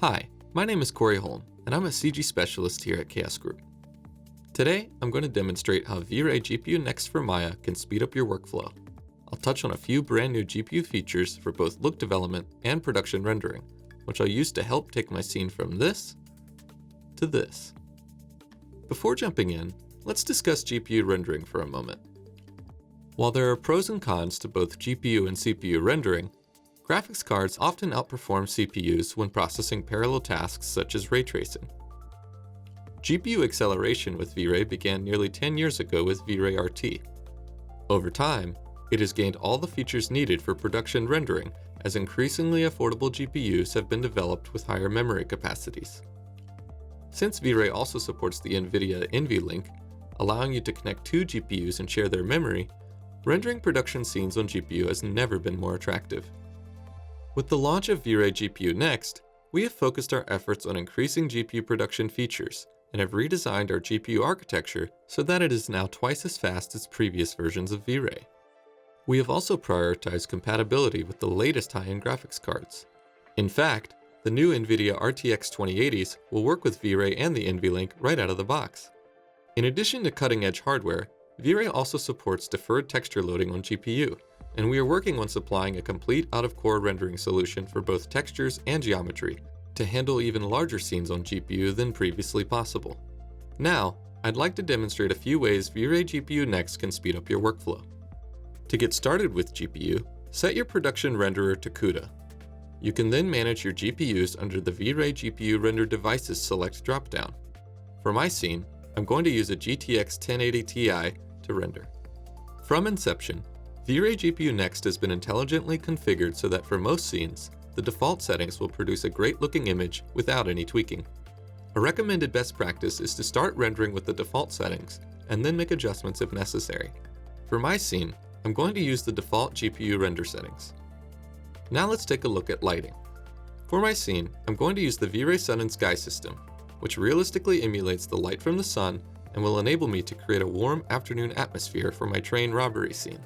Hi, my name is Corey Holm, and I'm a CG specialist here at Chaos Group. Today, I'm going to demonstrate how V-Ray GPU Next for Maya can speed up your workflow. I'll touch on a few brand new GPU features for both look development and production rendering, which I'll use to help take my scene from this to this. Before jumping in, let's discuss GPU rendering for a moment. While there are pros and cons to both GPU and CPU rendering, graphics cards often outperform CPUs when processing parallel tasks such as ray tracing. GPU acceleration with V-Ray began nearly 10 years ago with V-Ray RT. Over time, it has gained all the features needed for production rendering as increasingly affordable GPUs have been developed with higher memory capacities. Since V-Ray also supports the NVIDIA NVLink, allowing you to connect two GPUs and share their memory, rendering production scenes on GPU has never been more attractive. With the launch of V-Ray GPU Next, we have focused our efforts on increasing GPU production features and have redesigned our GPU architecture so that it is now twice as fast as previous versions of V-Ray. We have also prioritized compatibility with the latest high-end graphics cards. In fact, the new NVIDIA RTX 2080s will work with V-Ray and the NVLink right out of the box. In addition to cutting-edge hardware, V-Ray also supports deferred texture loading on GPU, and we are working on supplying a complete out-of-core rendering solution for both textures and geometry to handle even larger scenes on GPU than previously possible. Now, I'd like to demonstrate a few ways V-Ray GPU Next can speed up your workflow. To get started with GPU, set your production renderer to CUDA. You can then manage your GPUs under the V-Ray GPU Render Devices Select dropdown. For my scene, I'm going to use a GTX 1080 Ti to render. From inception, V-Ray GPU Next has been intelligently configured so that for most scenes, the default settings will produce a great-looking image without any tweaking. A recommended best practice is to start rendering with the default settings and then make adjustments if necessary. For my scene, I'm going to use the default GPU render settings. Now let's take a look at lighting. For my scene, I'm going to use the V-Ray Sun and Sky system, which realistically emulates the light from the sun and will enable me to create a warm afternoon atmosphere for my train robbery scene.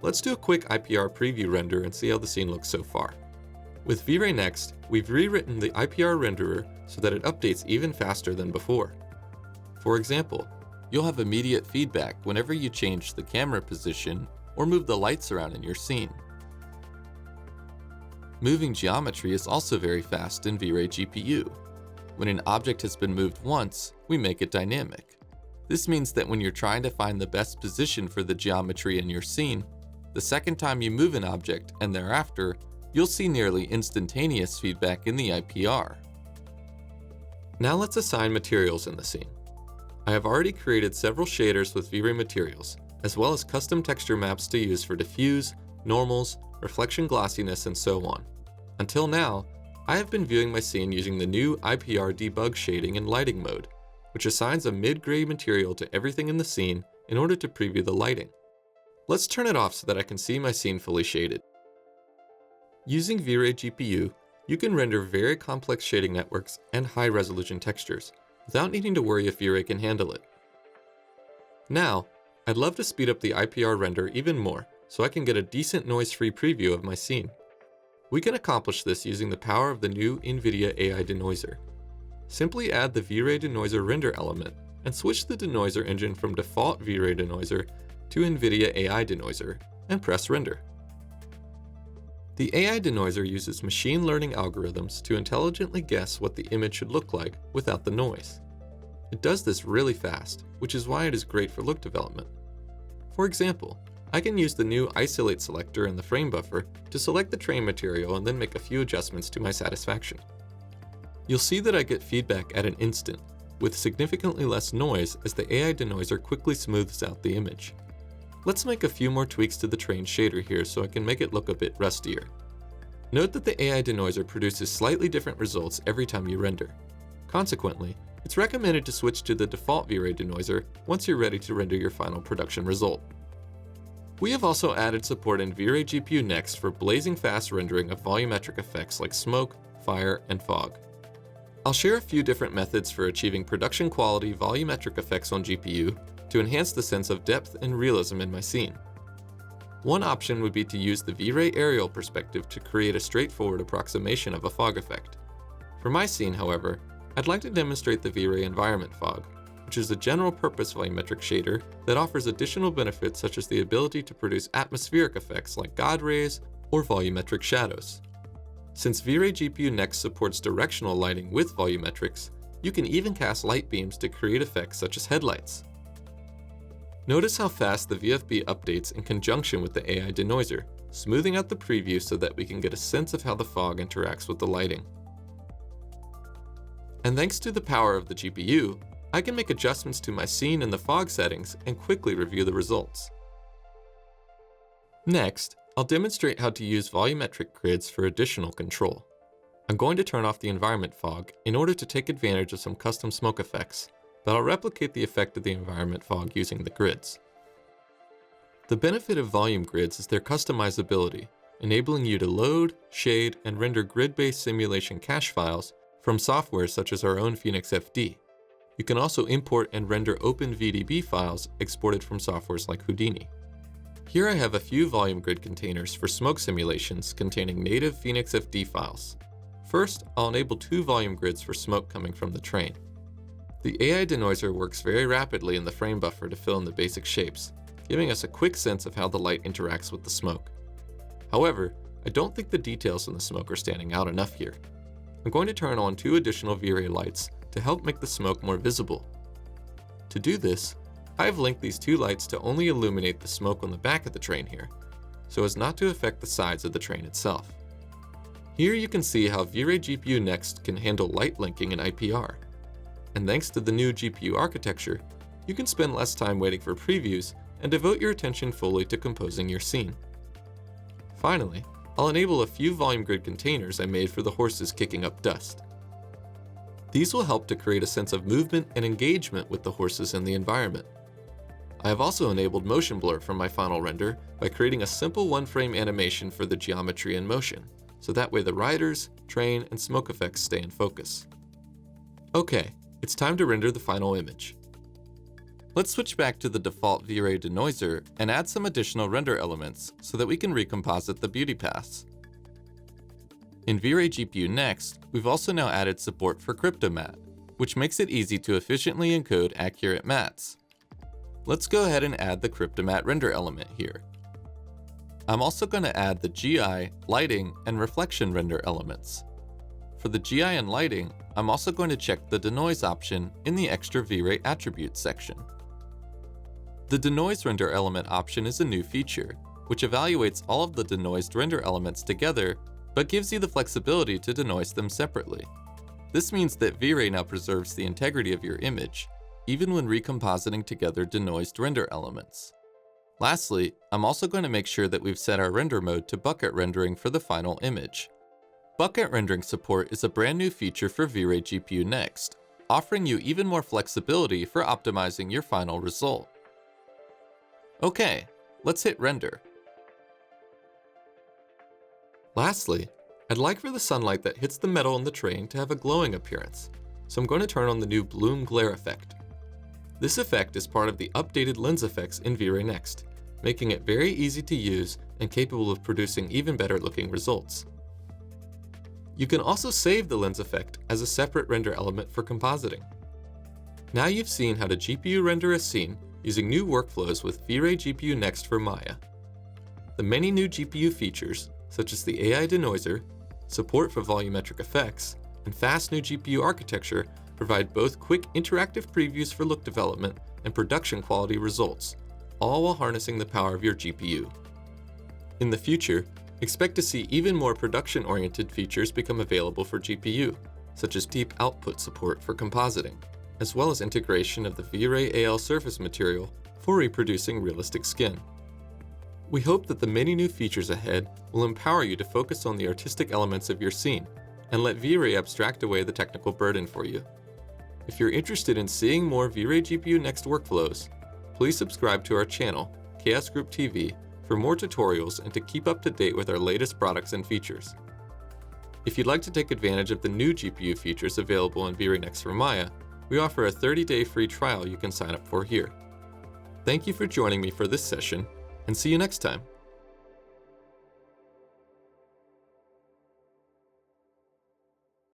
Let's do a quick IPR preview render and see how the scene looks so far. With V-Ray Next, we've rewritten the IPR renderer so that it updates even faster than before. For example, you'll have immediate feedback whenever you change the camera position or move the lights around in your scene. Moving geometry is also very fast in V-Ray GPU. When an object has been moved once, we make it dynamic. This means that when you're trying to find the best position for the geometry in your scene, the second time you move an object and thereafter, you'll see nearly instantaneous feedback in the IPR. Now let's assign materials in the scene. I have already created several shaders with V-Ray materials, as well as custom texture maps to use for diffuse, normals, reflection glossiness, and so on. Until now, I have been viewing my scene using the new IPR Debug shading in lighting mode, which assigns a mid-gray material to everything in the scene in order to preview the lighting. Let's turn it off so that I can see my scene fully shaded. Using V-Ray GPU, you can render very complex shading networks and high-resolution textures without needing to worry if V-Ray can handle it. Now, I'd love to speed up the IPR render even more so I can get a decent noise-free preview of my scene. We can accomplish this using the power of the new NVIDIA AI denoiser. Simply add the V-Ray denoiser render element and switch the denoiser engine from default V-Ray denoiser to NVIDIA AI denoiser and press render. The AI denoiser uses machine learning algorithms to intelligently guess what the image should look like without the noise. It does this really fast, which is why it is great for look development. For example, I can use the new isolate selector in the frame buffer to select the train material and then make a few adjustments to my satisfaction. You'll see that I get feedback at an instant, with significantly less noise as the AI denoiser quickly smooths out the image. Let's make a few more tweaks to the train shader here so I can make it look a bit rustier. Note that the AI denoiser produces slightly different results every time you render. Consequently, it's recommended to switch to the default V-Ray denoiser once you're ready to render your final production result. We have also added support in V-Ray GPU Next for blazing fast rendering of volumetric effects like smoke, fire, and fog. I'll share a few different methods for achieving production quality volumetric effects on GPU to enhance the sense of depth and realism in my scene. One option would be to use the V-Ray aerial perspective to create a straightforward approximation of a fog effect. For my scene, however, I'd like to demonstrate the V-Ray Environment Fog, which is a general-purpose volumetric shader that offers additional benefits such as the ability to produce atmospheric effects like God rays or volumetric shadows. Since V-Ray GPU Next supports directional lighting with volumetrics, you can even cast light beams to create effects such as headlights. Notice how fast the VFB updates in conjunction with the AI denoiser, smoothing out the preview so that we can get a sense of how the fog interacts with the lighting. And thanks to the power of the GPU, I can make adjustments to my scene in the fog settings and quickly review the results. Next, I'll demonstrate how to use volumetric grids for additional control. I'm going to turn off the environment fog in order to take advantage of some custom smoke effects, but I'll replicate the effect of the environment fog using the grids. The benefit of volume grids is their customizability, enabling you to load, shade, and render grid-based simulation cache files from software such as our own Phoenix FD. You can also import and render OpenVDB files exported from softwares like Houdini. Here I have a few volume grid containers for smoke simulations containing native Phoenix FD files. First, I'll enable 2 volume grids for smoke coming from the train. The AI denoiser works very rapidly in the frame buffer to fill in the basic shapes, giving us a quick sense of how the light interacts with the smoke. However, I don't think the details in the smoke are standing out enough here. I'm going to turn on 2 additional V-Ray lights to help make the smoke more visible. To do this, I've linked these 2 lights to only illuminate the smoke on the back of the train here, so as not to affect the sides of the train itself. Here you can see how V-Ray GPU Next can handle light linking in IPR. And thanks to the new GPU architecture, you can spend less time waiting for previews and devote your attention fully to composing your scene. Finally, I'll enable a few volume grid containers I made for the horses kicking up dust. These will help to create a sense of movement and engagement with the horses in the environment. I have also enabled motion blur from my final render by creating a simple one-frame animation for the geometry and motion, so that way the riders, train, and smoke effects stay in focus. Okay, it's time to render the final image. Let's switch back to the default V-Ray denoiser and add some additional render elements so that we can recomposite the beauty paths. In V-Ray GPU Next, we've also now added support for cryptomatte, which makes it easy to efficiently encode accurate mattes. Let's go ahead and add the cryptomatte render element here. I'm also going to add the GI, lighting, and reflection render elements. For the GI and lighting, I'm also going to check the denoise option in the extra V-Ray attributes section. The denoise render element option is a new feature, which evaluates all of the denoised render elements together, but gives you the flexibility to denoise them separately. This means that V-Ray now preserves the integrity of your image, even when recompositing together denoised render elements. Lastly, I'm also going to make sure that we've set our render mode to bucket rendering for the final image. Bucket rendering support is a brand new feature for V-Ray GPU Next, offering you even more flexibility for optimizing your final result. Okay, let's hit render. Lastly, I'd like for the sunlight that hits the metal in the train to have a glowing appearance, so I'm going to turn on the new bloom glare effect. This effect is part of the updated lens effects in V-Ray Next, making it very easy to use and capable of producing even better looking results. You can also save the lens effect as a separate render element for compositing. Now you've seen how to GPU render a scene using new workflows with V-Ray GPU Next for Maya. The many new GPU features, such as the AI denoiser, support for volumetric effects, and fast new GPU architecture provide both quick interactive previews for look development and production quality results, all while harnessing the power of your GPU. In the future, expect to see even more production-oriented features become available for GPU, such as deep output support for compositing, as well as integration of the V-Ray AL surface material for reproducing realistic skin. We hope that the many new features ahead will empower you to focus on the artistic elements of your scene and let V-Ray abstract away the technical burden for you. If you're interested in seeing more V-Ray GPU Next workflows, please subscribe to our channel, Chaos Group TV, for more tutorials and to keep up to date with our latest products and features. If you'd like to take advantage of the new GPU features available in V-Ray Next for Maya, we offer a 30-day free trial you can sign up for here. Thank you for joining me for this session, and see you next time.